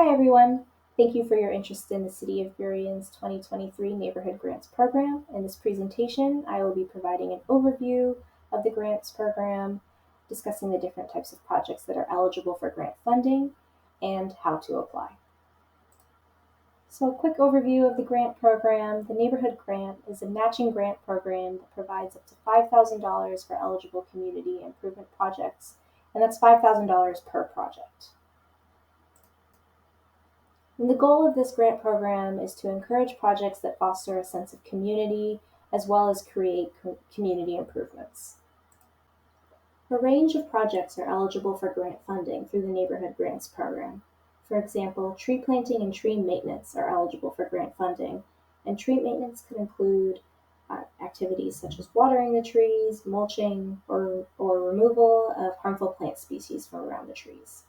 Hi everyone! Thank you for your interest in the City of Burien's 2023 Neighborhood Grants Program. In this presentation, I will be providing an overview of the grants program, discussing the different types of projects that are eligible for grant funding, and how to apply. So a quick overview of the grant program. The Neighborhood Grant is a matching grant program that provides up to $5,000 for eligible community improvement projects, and that's $5,000 per project. And the goal of this grant program is to encourage projects that foster a sense of community as well as create community improvements. A range of projects are eligible for grant funding through the Neighborhood Grants program. For example, tree planting and tree maintenance are eligible for grant funding, and tree maintenance could include activities such as watering the trees, mulching, or removal of harmful plant species from around the trees.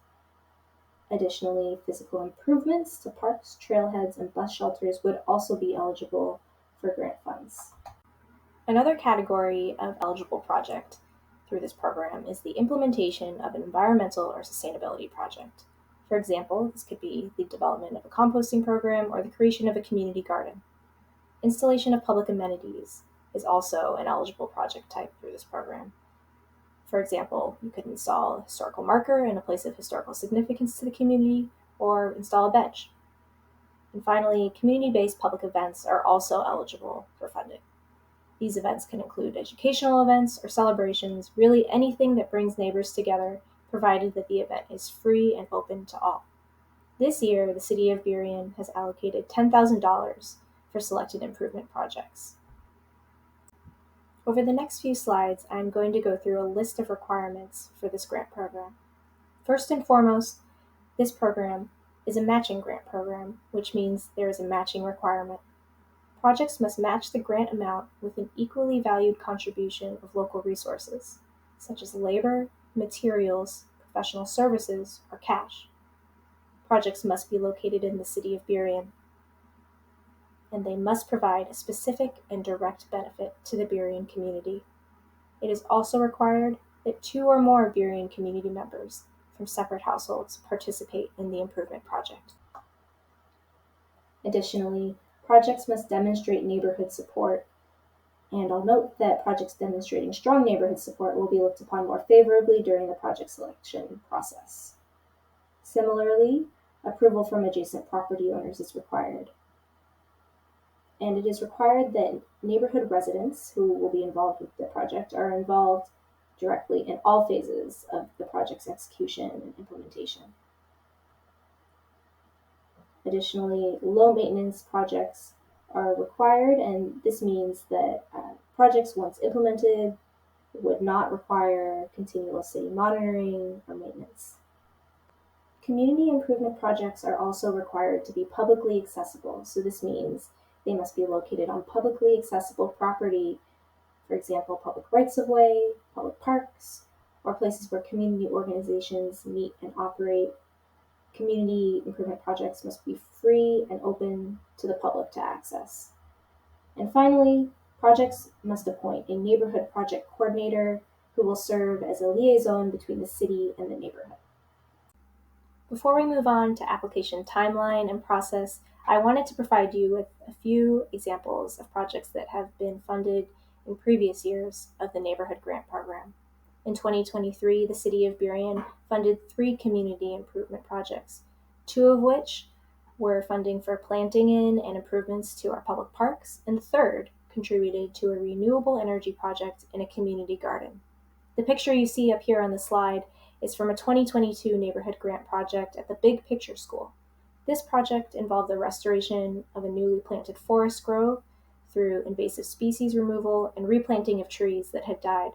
Additionally, physical improvements to parks, trailheads, and bus shelters would also be eligible for grant funds. Another category of eligible project through this program is the implementation of an environmental or sustainability project. For example, this could be the development of a composting program or the creation of a community garden. Installation of public amenities is also an eligible project type through this program. For example, you could install a historical marker in a place of historical significance to the community, or install a bench. And finally, community-based public events are also eligible for funding. These events can include educational events or celebrations, really anything that brings neighbors together, provided that the event is free and open to all. This year, the City of Burien has allocated $10,000 for selected improvement projects. Over the next few slides, I'm going to go through a list of requirements for this grant program. First and foremost, this program is a matching grant program, which means there is a matching requirement. Projects must match the grant amount with an equally valued contribution of local resources, such as labor, materials, professional services, or cash. Projects must be located in the City of Burien, and they must provide a specific and direct benefit to the Burien community. It is also required that 2 or more Burien community members from separate households participate in the improvement project. Additionally, projects must demonstrate neighborhood support, and I'll note that projects demonstrating strong neighborhood support will be looked upon more favorably during the project selection process. Similarly, approval from adjacent property owners is required. And it is required that neighborhood residents who will be involved with the project are involved directly in all phases of the project's execution and implementation. Additionally, low maintenance projects are required, and this means that projects once implemented would not require continual city monitoring or maintenance. Community improvement projects are also required to be publicly accessible, so this means they must be located on publicly accessible property, for example, public rights-of-way, public parks, or places where community organizations meet and operate. Community improvement projects must be free and open to the public to access. And finally, projects must appoint a neighborhood project coordinator who will serve as a liaison between the city and the neighborhood. Before we move on to application timeline and process, I wanted to provide you with a few examples of projects that have been funded in previous years of the Neighborhood Grant Program. In 2023, the City of Burien funded 3 community improvement projects, 2 of which were funding for planting in and improvements to our public parks, and the third contributed to a renewable energy project in a community garden. The picture you see up here on the slide is from a 2022 neighborhood grant project at the Big Picture School. This project involved the restoration of a newly planted forest grove through invasive species removal and replanting of trees that had died.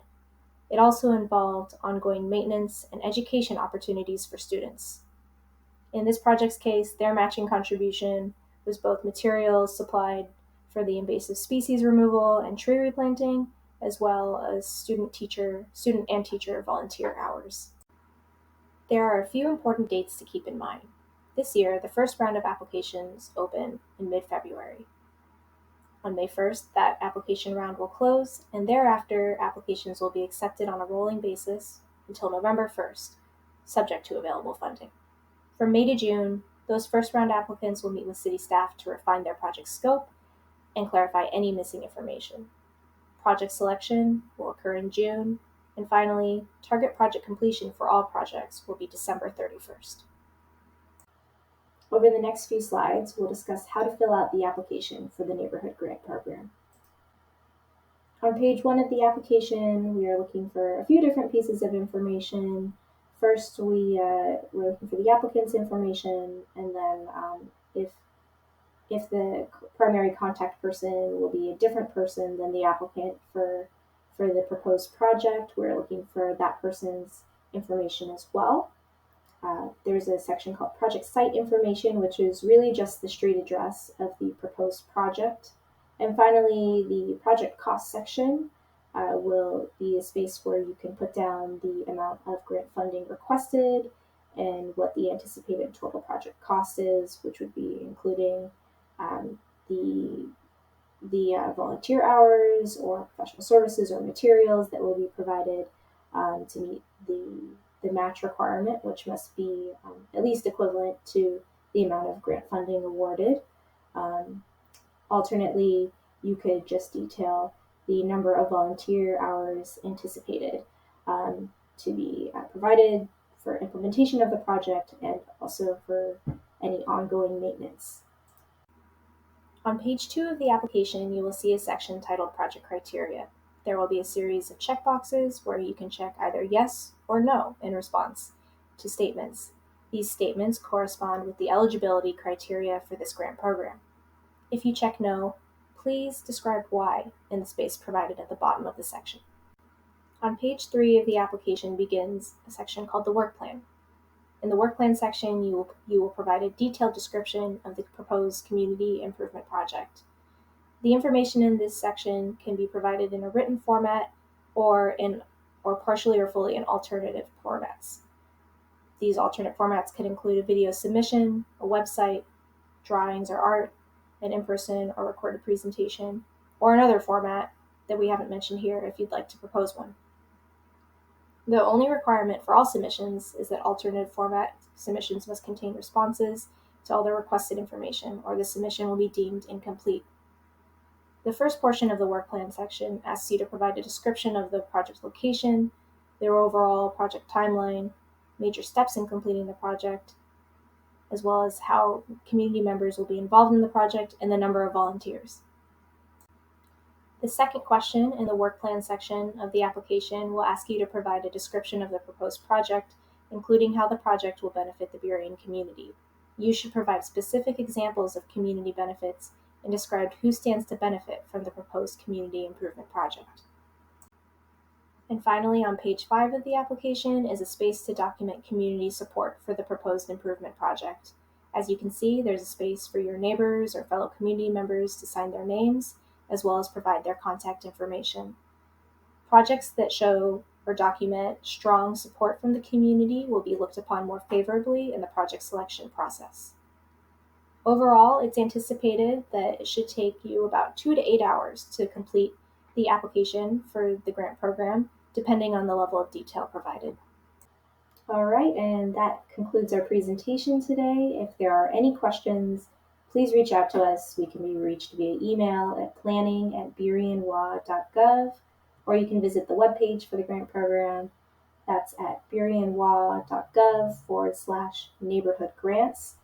It also involved ongoing maintenance and education opportunities for students. In this project's case, their matching contribution was both materials supplied for the invasive species removal and tree replanting, as well as student and teacher volunteer hours. There are a few important dates to keep in mind. This year, the first round of applications open in mid-February. On May 1st, that application round will close, and thereafter, applications will be accepted on a rolling basis until November 1st, subject to available funding. From May to June, Those first round applicants will meet with city staff to refine their project scope and clarify any missing information. Project selection will occur in June, and finally, target project completion for all projects will be December 31st. Over the next few slides, we'll discuss how to fill out the application for the Neighborhood Grant Program. On page 1 of the application, we are looking for a few different pieces of information. First, we're looking for the applicant's information, and then if the primary contact person will be a different person than the applicant for the proposed project, we're looking for that person's information as well. There's a section called Project Site Information, which is really just the street address of the proposed project. And finally, the project cost section will be a space where you can put down the amount of grant funding requested and what the anticipated total project cost is, which would be including the volunteer hours or professional services or materials that will be provided to meet the match requirement, which must be at least equivalent to the amount of grant funding awarded. Alternately, you could just detail the number of volunteer hours anticipated to be provided for implementation of the project and also for any ongoing maintenance. On page 2 of the application, you will see a section titled Project Criteria. There will be a series of checkboxes where you can check either yes or no in response to statements. These statements correspond with the eligibility criteria for this grant program. If you check no, please describe why in the space provided at the bottom of the section. On page 3 of the application begins a section called the Work Plan. In the Work Plan section, you will provide a detailed description of the proposed community improvement project. The information in this section can be provided in a written format or partially or fully in alternative formats. These alternate formats could include a video submission, a website, drawings or art, an in-person or recorded presentation, or another format that we haven't mentioned here if you'd like to propose one. The only requirement for all submissions is that alternative format submissions must contain responses to all the requested information, or the submission will be deemed incomplete. The first portion of the work plan section asks you to provide a description of the project location, their overall project timeline, major steps in completing the project, as well as how community members will be involved in the project and the number of volunteers. The second question in the work plan section of the application will ask you to provide a description of the proposed project, including how the project will benefit the Burien community. You should provide specific examples of community benefits and describe who stands to benefit from the proposed community improvement project. And finally, on page 5 of the application is a space to document community support for the proposed improvement project. As you can see, there's a space for your neighbors or fellow community members to sign their names, as well as provide their contact information. Projects that show or document strong support from the community will be looked upon more favorably in the project selection process. Overall, it's anticipated that it should take you about 2 to 8 hours to complete the application for the grant program, depending on the level of detail provided. All right, and that concludes our presentation today. If there are any questions, please reach out to us. We can be reached via email at planning@burienwa.gov, or you can visit the webpage for the grant program. That's at burienwa.gov/NeighborhoodGrants.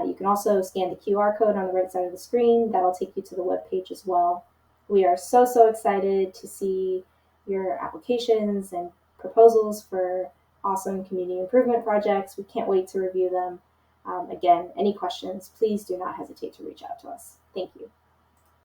You can also scan the QR code on the right side of the screen. That'll take you to the webpage as well. We are so excited to see your applications and proposals for awesome community improvement projects. We can't wait to review them. Again, any questions, please do not hesitate to reach out to us. Thank you.